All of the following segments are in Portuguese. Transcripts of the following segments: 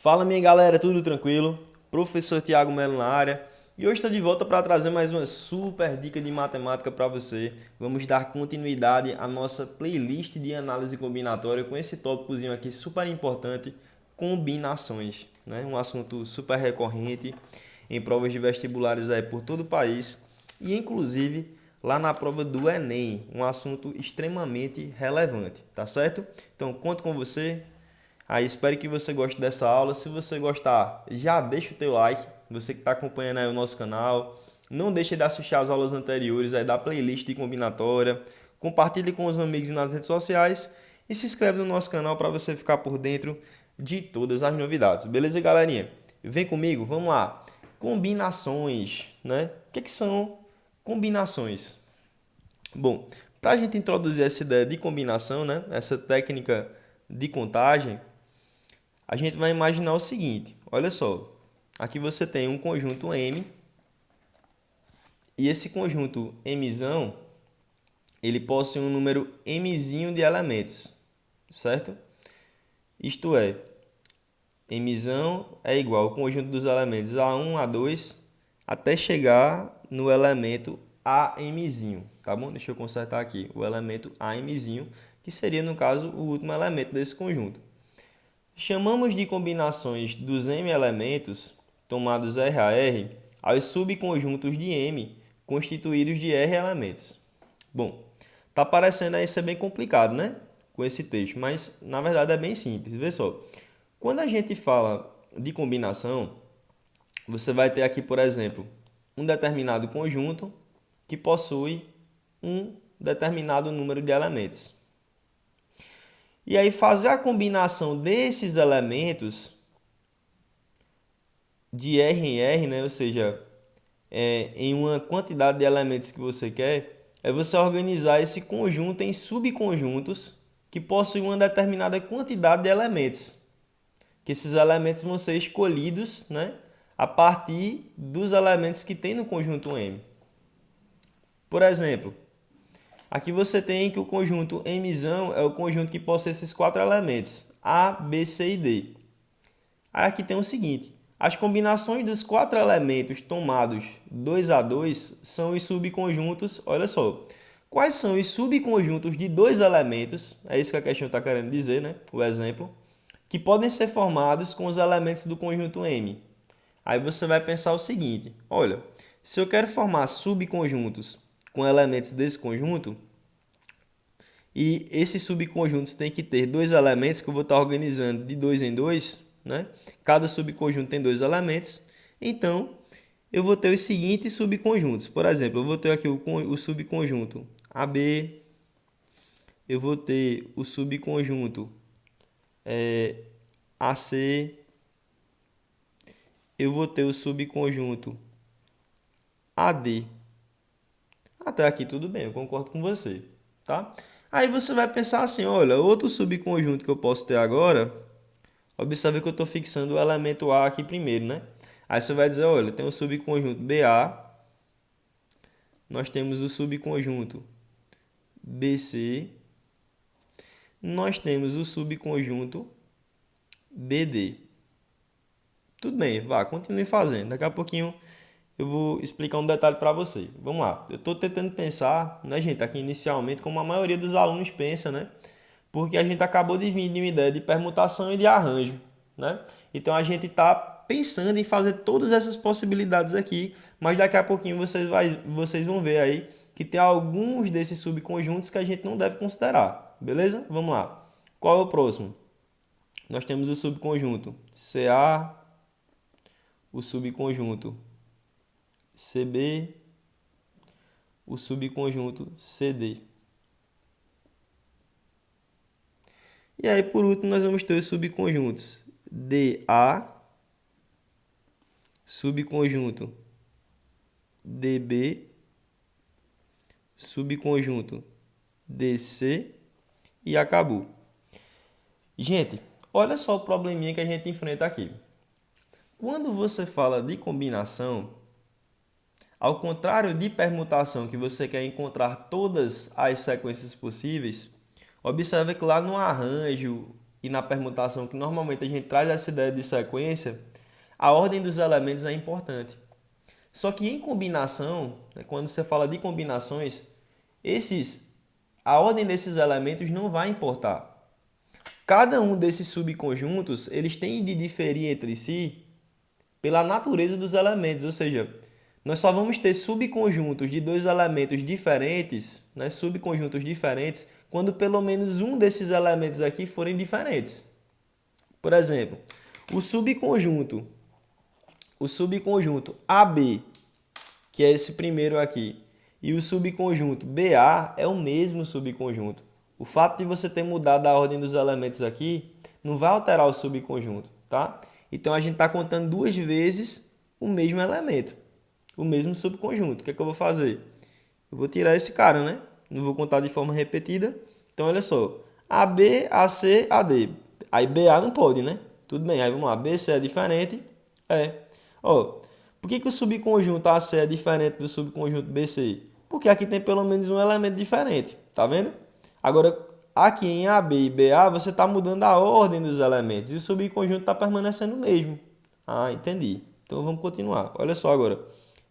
Fala minha galera, tudo tranquilo? Professor Tiago Melo na área e hoje estou de volta para trazer mais uma super dica de matemática para você. Vamos dar continuidade à nossa playlist de análise combinatória com esse tópicozinho aqui super importante, combinações, né? Um assunto super recorrente em provas de vestibulares aí por todo o país e inclusive lá na prova do Enem, um assunto extremamente relevante, tá certo? Então conto com você. Aí espero que você goste dessa aula. Se você gostar, já deixa o teu like. Você que está acompanhando aí o nosso canal. Não deixe de assistir as aulas anteriores aí da playlist de combinatória. Compartilhe com os amigos nas redes sociais. E se inscreve no nosso canal para você ficar por dentro de todas as novidades. Beleza, galerinha? Vem comigo, vamos lá. Combinações, né? O que são combinações? Bom, para a gente introduzir essa ideia de combinação, né? Essa técnica de contagem, a gente vai imaginar o seguinte, olha só, aqui você tem um conjunto M, e esse conjunto Mzão, ele possui um número Mzinho de elementos, certo? Isto é, Mzão é igual ao conjunto dos elementos A1, A2, até chegar no elemento AMzinho, tá bom? Deixa eu consertar aqui, o elemento AMzinho, que seria, no caso, o último elemento desse conjunto. Chamamos de combinações dos M elementos, tomados R a R, aos subconjuntos de M, constituídos de R elementos. Bom, tá parecendo aí ser bem complicado, né? Com esse texto, mas na verdade é bem simples. Vê só, quando a gente fala de combinação, você vai ter aqui, por exemplo, um determinado conjunto que possui um determinado número de elementos. E aí fazer a combinação desses elementos de R em R, né? Ou seja, em uma quantidade de elementos que você quer, é você organizar esse conjunto em subconjuntos que possuem uma determinada quantidade de elementos. Que esses elementos vão ser escolhidos, né? A partir dos elementos que tem no conjunto M. Por exemplo, aqui você tem que o conjunto Mzão é o conjunto que possui esses quatro elementos, A, B, C e D. Aí aqui tem o seguinte, as combinações dos quatro elementos tomados 2 a 2 são os subconjuntos, olha só, quais são os subconjuntos de dois elementos, é isso que a questão está querendo dizer, né? O exemplo, que podem ser formados com os elementos do conjunto M. Aí você vai pensar o seguinte, olha, se eu quero formar subconjuntos com elementos desse conjunto, e esses subconjuntos têm que ter dois elementos que eu vou estar organizando de dois em dois, né? Cada subconjunto tem dois elementos, então eu vou ter os seguintes subconjuntos. Por exemplo, eu vou ter aqui o subconjunto AB, eu vou ter o subconjunto AC, eu vou ter o subconjunto AD. Até aqui tudo bem, eu concordo com você, tá? Aí você vai pensar assim, olha, outro subconjunto que eu posso ter agora, observe que eu estou fixando o elemento A aqui primeiro, né? Aí você vai dizer, olha, tem o subconjunto BA, nós temos o subconjunto BC, nós temos o subconjunto BD. Tudo bem, vá, continue fazendo. Daqui a pouquinho eu vou explicar um detalhe para você. Vamos lá. Eu estou tentando pensar, né, gente, aqui inicialmente, como a maioria dos alunos pensa, né? Porque a gente acabou de vir de uma ideia de permutação e de arranjo, né? Então a gente está pensando em fazer todas essas possibilidades aqui, mas daqui a pouquinho vocês vão ver aí que tem alguns desses subconjuntos que a gente não deve considerar, beleza? Vamos lá. Qual é o próximo? Nós temos o subconjunto CA, o subconjunto CB, o subconjunto CD. E aí, por último, nós vamos ter os subconjuntos DA, subconjunto DB, subconjunto DC e acabou. Gente, olha só o probleminha que a gente enfrenta aqui. Quando você fala de combinação, ao contrário de permutação, que você quer encontrar todas as sequências possíveis, observe que lá no arranjo e na permutação, que normalmente a gente traz essa ideia de sequência, a ordem dos elementos é importante. Só que em combinação, né, quando você fala de combinações, a ordem desses elementos não vai importar. Cada um desses subconjuntos, eles têm de diferir entre si pela natureza dos elementos, ou seja, nós só vamos ter subconjuntos de dois elementos diferentes, né, subconjuntos diferentes, quando pelo menos um desses elementos aqui forem diferentes. Por exemplo, o subconjunto AB, que é esse primeiro aqui, e o subconjunto BA é o mesmo subconjunto. O fato de você ter mudado a ordem dos elementos aqui não vai alterar o subconjunto, tá? Então a gente está contando duas vezes o mesmo elemento, o mesmo subconjunto. O que é que eu vou fazer? Eu vou tirar esse cara, né? Não vou contar de forma repetida. Então olha só, AB, AC, AD. Aí BA não pode, né? Tudo bem, aí vamos lá, BC é diferente. Ó, por que o subconjunto AC é diferente do subconjunto BC? Porque aqui tem pelo menos um elemento diferente, tá vendo? Agora, aqui em AB e BA, você está mudando a ordem dos elementos e o subconjunto está permanecendo o mesmo. Ah, entendi. Então vamos continuar. Olha só agora.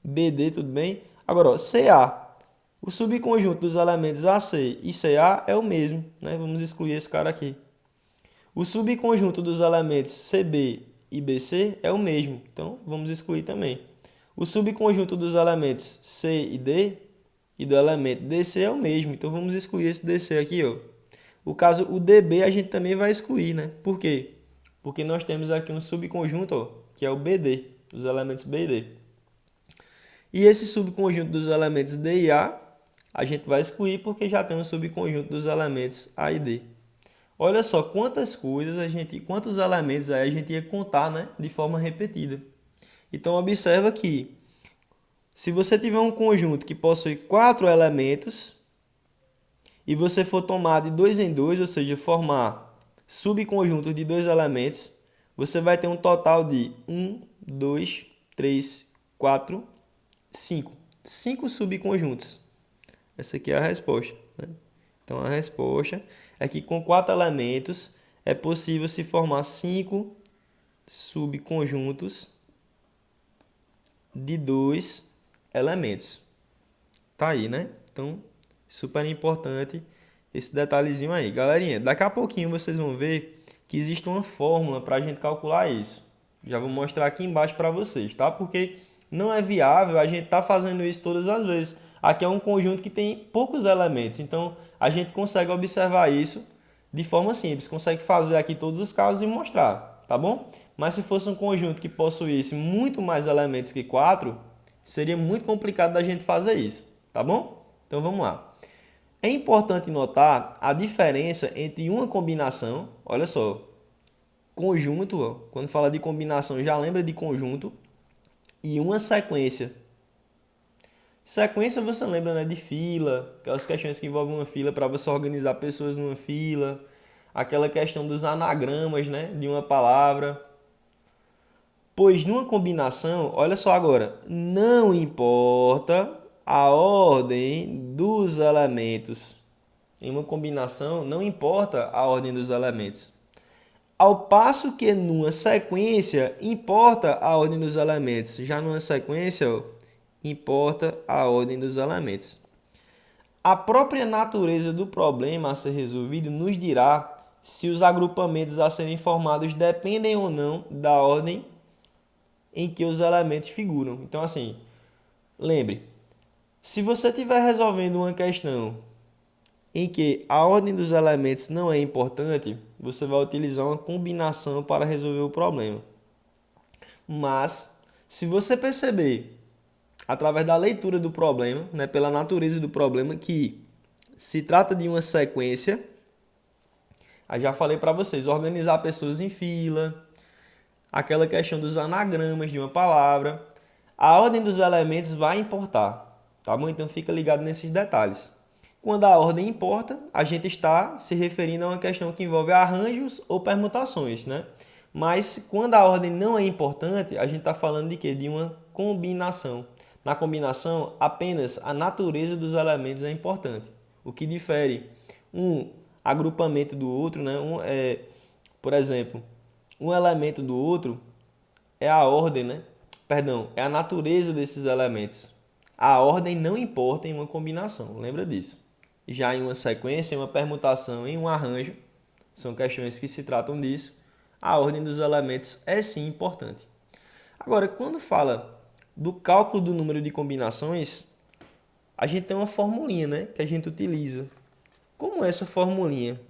BD, tudo bem? Agora, ó, CA. O subconjunto dos elementos AC e CA é o mesmo, né? Vamos excluir esse cara aqui. O subconjunto dos elementos CB e BC é o mesmo, então vamos excluir também. O subconjunto dos elementos C e D e do elemento DC é o mesmo, então vamos excluir esse DC aqui, ó. O DB a gente também vai excluir, né? Por quê? Porque nós temos aqui um subconjunto, ó, que é o BD, os elementos B e D. E esse subconjunto dos elementos D e a gente vai excluir porque já tem um subconjunto dos elementos A e D. Olha só quantas coisas quantos elementos aí a gente ia contar, né, de forma repetida. Então observa que se você tiver um conjunto que possui 4 elementos e você for tomar de 2 em 2, ou seja, formar subconjuntos de 2 elementos, você vai ter um total de 1, 2, 3, 4, 5. 5 subconjuntos. Essa aqui é a resposta, né? Então a resposta é que com 4 elementos é possível se formar 5 subconjuntos de 2 elementos. Tá aí, né? Então, super importante esse detalhezinho aí. Galerinha, daqui a pouquinho vocês vão ver que existe uma fórmula para a gente calcular isso. Já vou mostrar aqui embaixo para vocês, tá? Porque não é viável a gente tá fazendo isso todas as vezes. Aqui é um conjunto que tem poucos elementos, então a gente consegue observar isso de forma simples. Consegue fazer aqui todos os casos e mostrar, tá bom? Mas se fosse um conjunto que possuísse muito mais elementos que 4, seria muito complicado da gente fazer isso, tá bom? Então vamos lá. É importante notar a diferença entre uma combinação, olha só, conjunto, ó, quando fala de combinação já lembra de conjunto, e uma sequência. Sequência você lembra, né, de fila, aquelas questões que envolvem uma fila para você organizar pessoas numa fila, aquela questão dos anagramas, né, de uma palavra. Pois numa combinação, olha só agora, não importa a ordem dos elementos. Em uma combinação, não importa a ordem dos elementos. Ao passo que numa sequência, importa a ordem dos elementos. Já numa sequência, ó, importa a ordem dos elementos. A própria natureza do problema a ser resolvido nos dirá se os agrupamentos a serem formados dependem ou não da ordem em que os elementos figuram. Então, assim, lembre, se você estiver resolvendo uma questão em que a ordem dos elementos não é importante, você vai utilizar uma combinação para resolver o problema. Mas, se você perceber, através da leitura do problema, né, pela natureza do problema, que se trata de uma sequência, aí já falei para vocês, organizar pessoas em fila, aquela questão dos anagramas de uma palavra, a ordem dos elementos vai importar, tá bom? Então fica ligado nesses detalhes. Quando a ordem importa, a gente está se referindo a uma questão que envolve arranjos ou permutações, né? Mas quando a ordem não é importante, a gente está falando de quê? De uma combinação. Na combinação, apenas a natureza dos elementos é importante. O que difere um agrupamento do outro, né? Por exemplo, um elemento do outro é a ordem, né? Perdão, é a natureza desses elementos. A ordem não importa em uma combinação, lembra disso. Já em uma sequência, em uma permutação, em um arranjo, são questões que se tratam disso, a ordem dos elementos é sim importante. Agora, quando fala do cálculo do número de combinações, a gente tem uma formulinha, né, que a gente utiliza. Como é essa formulinha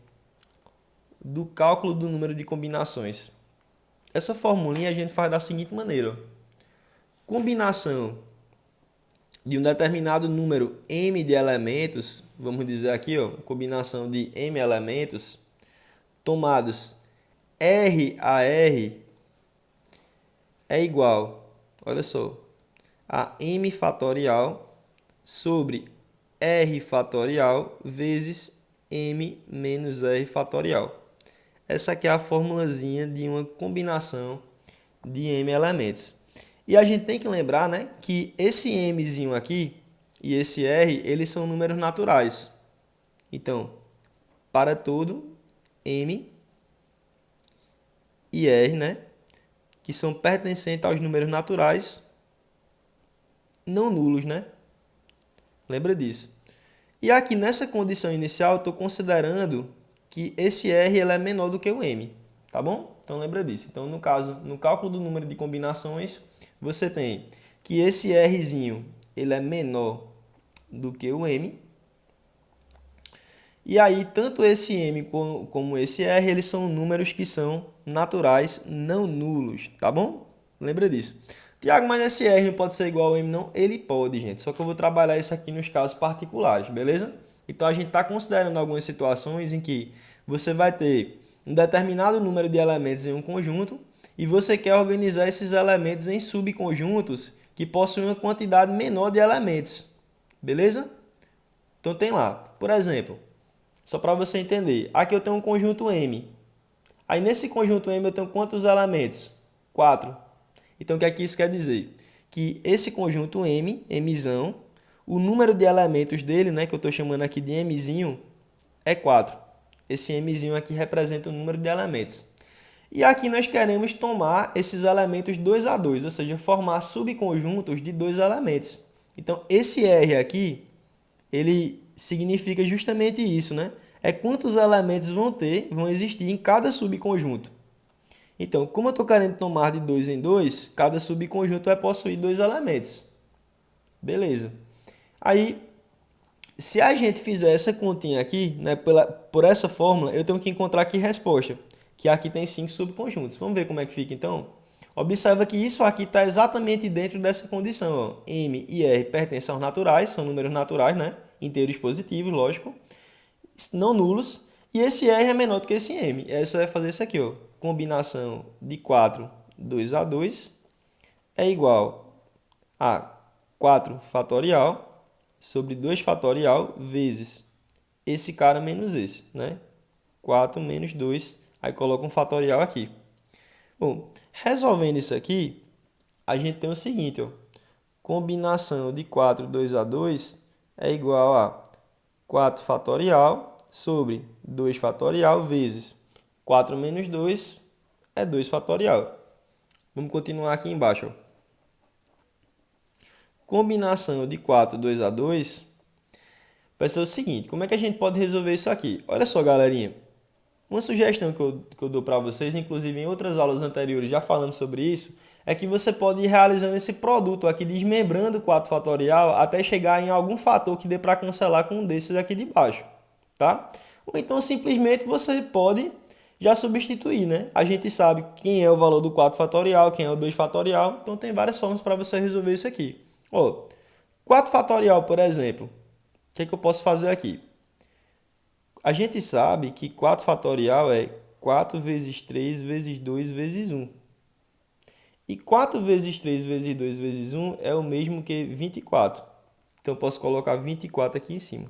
do cálculo do número de combinações? Essa formulinha a gente faz da seguinte maneira. Combinação de um determinado número m de elementos, vamos dizer aqui, ó, combinação de m elementos, tomados R a R, é igual, olha só, a m fatorial sobre R fatorial vezes m menos R fatorial. Essa aqui é a formulazinha de uma combinação de m elementos. E a gente tem que lembrar, né, que esse mzinho aqui e esse r, eles são números naturais. Então, para todo m e r, né, que são pertencentes aos números naturais não nulos, né? Lembra disso. E aqui nessa condição inicial, eu estou considerando que esse r ele é menor do que o m, tá bom? Então lembra disso. Então, no caso, no cálculo do número de combinações, você tem que esse rzinho ele é menor do que o m. E aí, tanto esse m como esse r, eles são números que são naturais não nulos, tá bom? Lembra disso. Tiago, mas esse r não pode ser igual ao m não? Ele pode, gente. Só que eu vou trabalhar isso aqui nos casos particulares, beleza? Então, a gente está considerando algumas situações em que você vai ter um determinado número de elementos em um conjunto e você quer organizar esses elementos em subconjuntos que possuem uma quantidade menor de elementos, beleza? Então, tem lá, por exemplo, só para você entender, aqui eu tenho um conjunto M. Aí, nesse conjunto M, eu tenho quantos elementos? 4. Então, o que aqui isso quer dizer? Que esse conjunto M, Mzão, o número de elementos dele, né, que eu estou chamando aqui de Mzinho, é 4. Esse Mzinho aqui representa o número de elementos. E aqui nós queremos tomar esses elementos 2 a 2, ou seja, formar subconjuntos de 2 elementos. Então, esse R aqui, ele significa justamente isso, né? É quantos elementos vão existir em cada subconjunto. Então, como eu estou querendo tomar de 2 em 2, cada subconjunto vai possuir 2 elementos. Beleza. Aí, se a gente fizer essa continha aqui, né, por essa fórmula, eu tenho que encontrar aqui resposta, que aqui tem 5 subconjuntos. Vamos ver como é que fica, então? Observa que isso aqui está exatamente dentro dessa condição. Ó. M e R pertencem aos naturais, são números naturais, né? Inteiros positivos, lógico, não nulos. E esse R é menor do que esse M. Aí você vai fazer isso aqui, ó. Combinação de 4, 2 a 2 é igual a 4 fatorial sobre 2 fatorial vezes esse cara menos esse, né? 4 menos 2, aí coloca um fatorial aqui. Bom, resolvendo isso aqui, a gente tem o seguinte, ó. Combinação de 4, 2 a 2 é igual a 4 fatorial sobre 2 fatorial vezes 4 menos 2 é 2 fatorial. Vamos continuar aqui embaixo. Ó. Combinação de 4, 2 a 2 vai ser o seguinte. Como é que a gente pode resolver isso aqui? Olha só, galerinha. Uma sugestão que eu dou para vocês, inclusive em outras aulas anteriores já falamos sobre isso, é que você pode ir realizando esse produto aqui, desmembrando o 4 fatorial até chegar em algum fator que dê para cancelar com um desses aqui de baixo, tá? Ou então simplesmente você pode já substituir, né? A gente sabe quem é o valor do 4 fatorial, quem é o 2 fatorial, então tem várias formas para você resolver isso aqui. Ó, 4 fatorial, por exemplo, o que é que eu posso fazer aqui? A gente sabe que 4 fatorial é 4 vezes 3 vezes 2 vezes 1. E 4 vezes 3 vezes 2 vezes 1 é o mesmo que 24. Então, eu posso colocar 24 aqui em cima.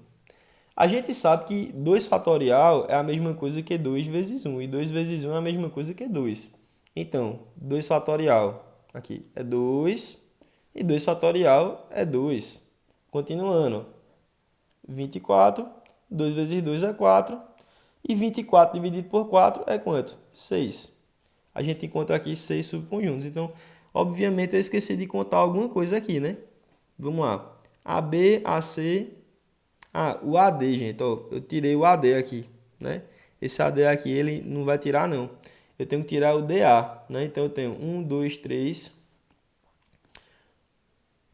A gente sabe que 2 fatorial é a mesma coisa que 2 vezes 1. E 2 vezes 1 é a mesma coisa que 2. Então, 2 fatorial aqui é 2. E 2 fatorial é 2. Continuando. 24. 2 vezes 2 é 4. E 24 dividido por 4 é quanto? 6. A gente encontra aqui 6 subconjuntos. Então, obviamente, eu esqueci de contar alguma coisa aqui, né? Vamos lá. AB, AC... Ah, o AD, gente. Ó, eu tirei o AD aqui, né? Esse AD aqui, ele não vai tirar, não. Eu tenho que tirar o DA, né? Então, eu tenho 1, 2, 3,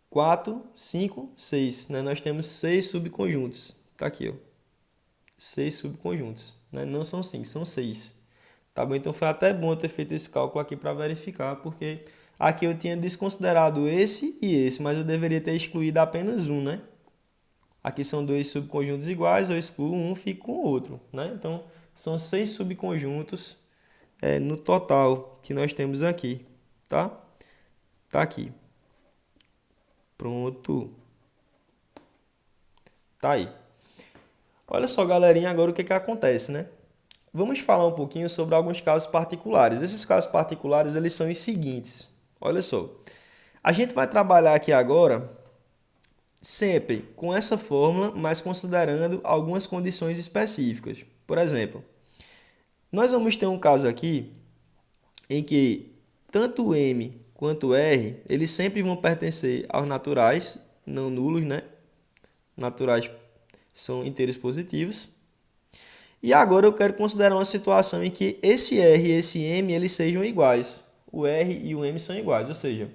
4, 5, 6, né? Nós temos 6 subconjuntos. Tá aqui, ó. 6 subconjuntos, né? Não são 5, são 6. Tá bom? Então, foi até bom eu ter feito esse cálculo aqui para verificar, porque aqui eu tinha desconsiderado esse e esse, mas eu deveria ter excluído apenas um, né? Aqui são dois subconjuntos iguais, eu excluo um, fico com o outro, né? Então, são 6 subconjuntos no total que nós temos aqui, tá? Tá aqui. Pronto. Tá aí. Olha só, galerinha, agora o que que acontece, né? Vamos falar um pouquinho sobre alguns casos particulares. Esses casos particulares, eles são os seguintes. Olha só. A gente vai trabalhar aqui agora sempre com essa fórmula, mas considerando algumas condições específicas. Por exemplo, nós vamos ter um caso aqui em que tanto M quanto R, eles sempre vão pertencer aos naturais, não nulos, né? Naturais são inteiros positivos. E agora eu quero considerar uma situação em que esse R e esse M eles sejam iguais. O R e o M são iguais, ou seja,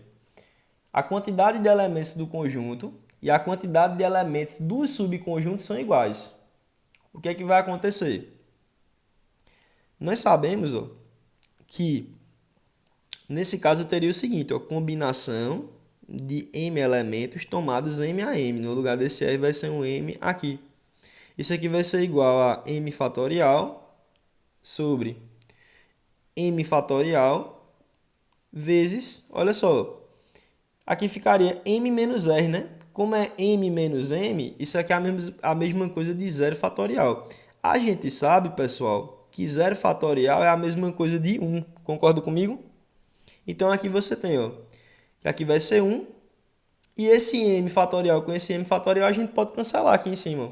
a quantidade de elementos do conjunto e a quantidade de elementos dos subconjuntos são iguais. O que é que vai acontecer? Nós sabemos que, nesse caso, eu teria o seguinte, combinação de M elementos tomados M a M. No lugar desse R vai ser um M aqui. Isso aqui vai ser igual a M fatorial sobre M fatorial vezes, olha só, aqui ficaria M menos R, né? Como é M menos M, isso aqui é a mesma coisa de zero fatorial. A gente sabe, pessoal, que zero fatorial é a mesma coisa de 1. Concorda comigo? Então, aqui você tem, ó, que aqui vai ser 1. E esse M fatorial com esse M fatorial a gente pode cancelar aqui em cima. Ó.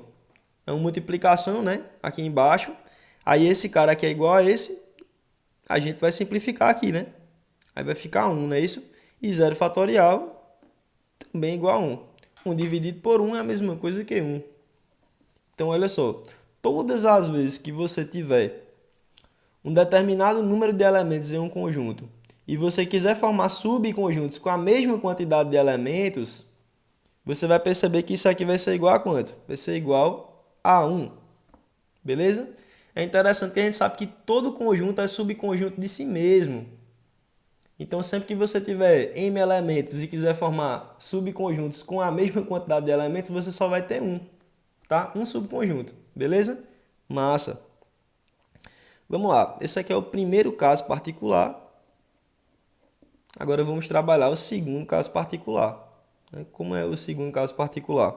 É uma multiplicação, né? Aqui embaixo. Aí esse cara aqui é igual a esse. A gente vai simplificar aqui, né? Aí vai ficar 1, não é isso? E zero fatorial também é igual a 1. 1 dividido por 1 é a mesma coisa que 1. Então, olha só. Todas as vezes que você tiver um determinado número de elementos em um conjunto e você quiser formar subconjuntos com a mesma quantidade de elementos, você vai perceber que isso aqui vai ser igual a quanto? Vai ser igual a 1. Beleza? É interessante que a gente sabe que todo conjunto é subconjunto de si mesmo. Então, sempre que você tiver M elementos e quiser formar subconjuntos com a mesma quantidade de elementos, você só vai ter um, tá? Um subconjunto, beleza? Massa. Vamos lá. Esse aqui é o primeiro caso particular. Agora vamos trabalhar o segundo caso particular. Como é o segundo caso particular?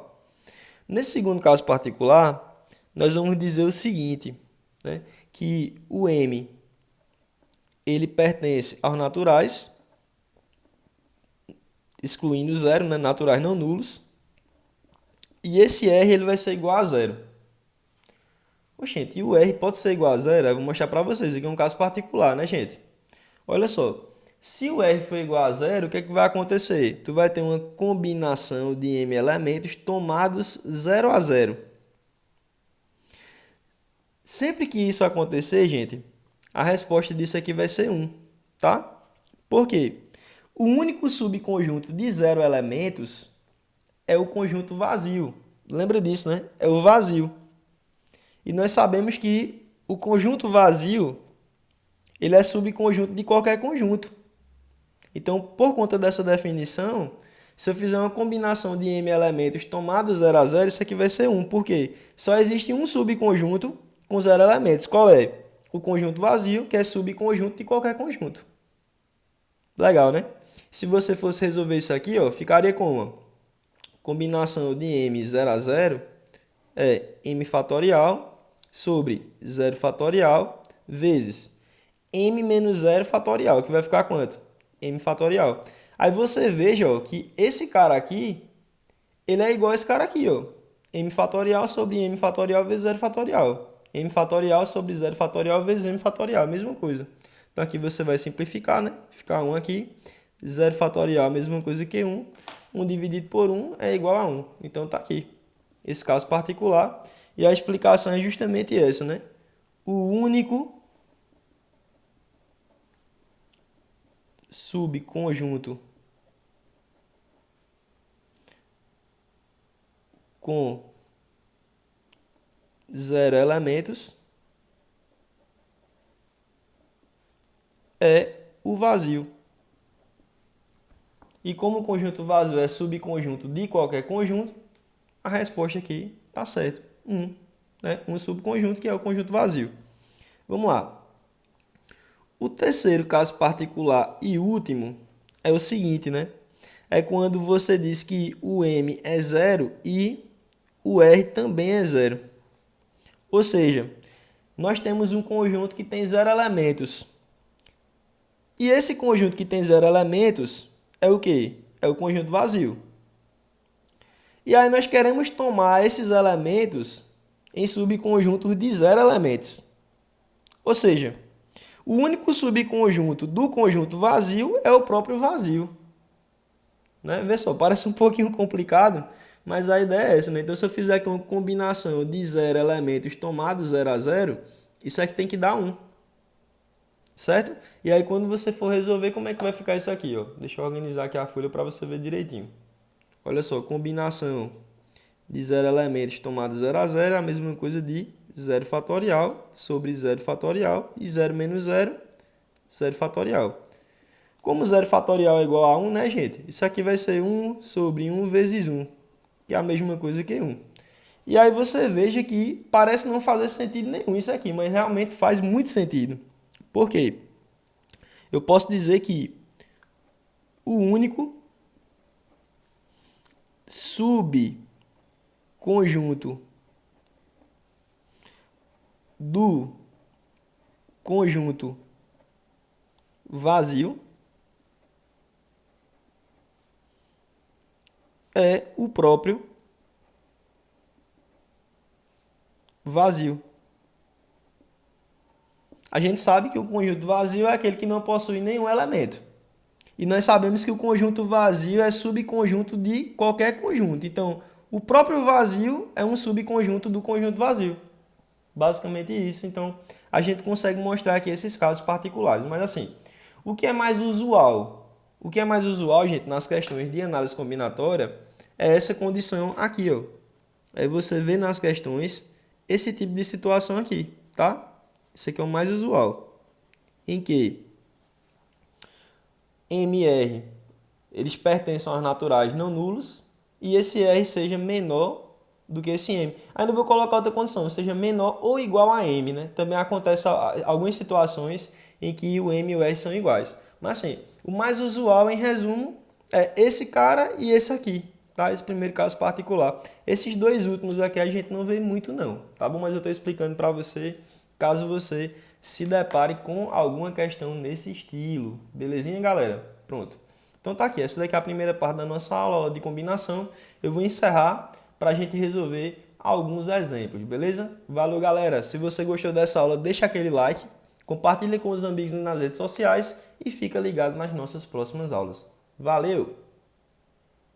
Nesse segundo caso particular, nós vamos dizer o seguinte, né? Que o M ele pertence aos naturais, excluindo zero, né? Naturais não nulos. E esse R ele vai ser igual a zero. Oxente, e o R pode ser igual a zero? Eu vou mostrar para vocês. Aqui é um caso particular, né, gente? Olha só. Se o R for igual a zero, o que é que vai acontecer? Tu vai ter uma combinação de M elementos tomados 0 a 0. Sempre que isso acontecer, gente, a resposta disso aqui vai ser 1, tá? Por quê? O único subconjunto de 0 elementos é o conjunto vazio. Lembra disso, né? É o vazio. E nós sabemos que o conjunto vazio ele é subconjunto de qualquer conjunto. Então, por conta dessa definição, se eu fizer uma combinação de M elementos tomados 0 a 0, isso aqui vai ser 1. Por quê? Só existe um subconjunto com 0 elementos. Qual é? O conjunto vazio, que é subconjunto de qualquer conjunto. Legal, né? Se você fosse resolver isso aqui, ó, ficaria como? Combinação de M 0 a 0 é M fatorial sobre 0 fatorial vezes M menos 0 fatorial, que vai ficar quanto? M fatorial. Aí você veja ó, que esse cara aqui, ele é igual a esse cara aqui, ó. M fatorial sobre M fatorial vezes 0 fatorial. m fatorial sobre 0 fatorial vezes m fatorial, a mesma coisa. Então aqui você vai simplificar, né? Ficar 1 aqui, 0 fatorial a mesma coisa que 1. 1 dividido por 1 é igual a 1. Então tá aqui, esse caso particular. E a explicação é justamente essa, né? O único subconjunto com 0 elementos é o vazio. E como o conjunto vazio é subconjunto de qualquer conjunto, a resposta aqui está certo. 1, né? Um subconjunto que é o conjunto vazio. Vamos lá. O terceiro caso particular e último é o seguinte, né? É quando você diz que o M é 0 e o R também é 0. Ou seja, nós temos um conjunto que tem 0 elementos. E esse conjunto que tem 0 elementos é o quê? É o conjunto vazio. E aí nós queremos tomar esses elementos em subconjuntos de 0 elementos. Ou seja, o único subconjunto do conjunto vazio é o próprio vazio. Né? Vê só, parece um pouquinho complicado, mas a ideia é essa. Né? Então, se eu fizer aqui uma combinação de 0 elementos tomados 0 a 0, isso aqui tem que dar 1. Certo? E aí, quando você for resolver, como é que vai ficar isso aqui? Ó? Deixa eu organizar aqui a folha para você ver direitinho. Olha só, combinação de 0 elementos tomados 0 a 0 é a mesma coisa de 0 fatorial sobre 0 fatorial e 0 menos 0, 0 fatorial. Como 0 fatorial é igual a 1, né, gente? Isso aqui vai ser 1 sobre 1 vezes 1, que é a mesma coisa que 1. E aí você veja que parece não fazer sentido nenhum isso aqui, mas realmente faz muito sentido. Por quê? Eu posso dizer que o único subconjunto do conjunto vazio é o próprio vazio. A gente sabe que o conjunto vazio é aquele que não possui nenhum elemento. E nós sabemos que o conjunto vazio é subconjunto de qualquer conjunto. Então, o próprio vazio é um subconjunto do conjunto vazio. Basicamente isso. Então, a gente consegue mostrar aqui esses casos particulares. Mas assim, o que é mais usual? O que é mais usual, gente, nas questões de análise combinatória é essa condição aqui, ó. Aí você vê nas questões esse tipo de situação aqui, tá? Esse aqui é o mais usual. Em que M e R, eles pertencem aos naturais não nulos e esse R seja menor do que esse M. Ainda vou colocar outra condição, seja menor ou igual a M, né? Também acontece algumas situações em que o M e o R são iguais. Mas assim, o mais usual, em resumo, é esse cara e esse aqui, tá? Esse primeiro caso particular. Esses dois últimos aqui a gente não vê muito não, tá bom? Mas eu estou explicando para você, caso você se depare com alguma questão nesse estilo. Belezinha, galera? Pronto. Então tá aqui, essa daqui é a primeira parte da nossa aula de combinação. Eu vou encerrar para a gente resolver alguns exemplos, beleza? Valeu, galera! Se você gostou dessa aula, deixa aquele like, compartilha com os amigos nas redes sociais e fica ligado nas nossas próximas aulas. Valeu!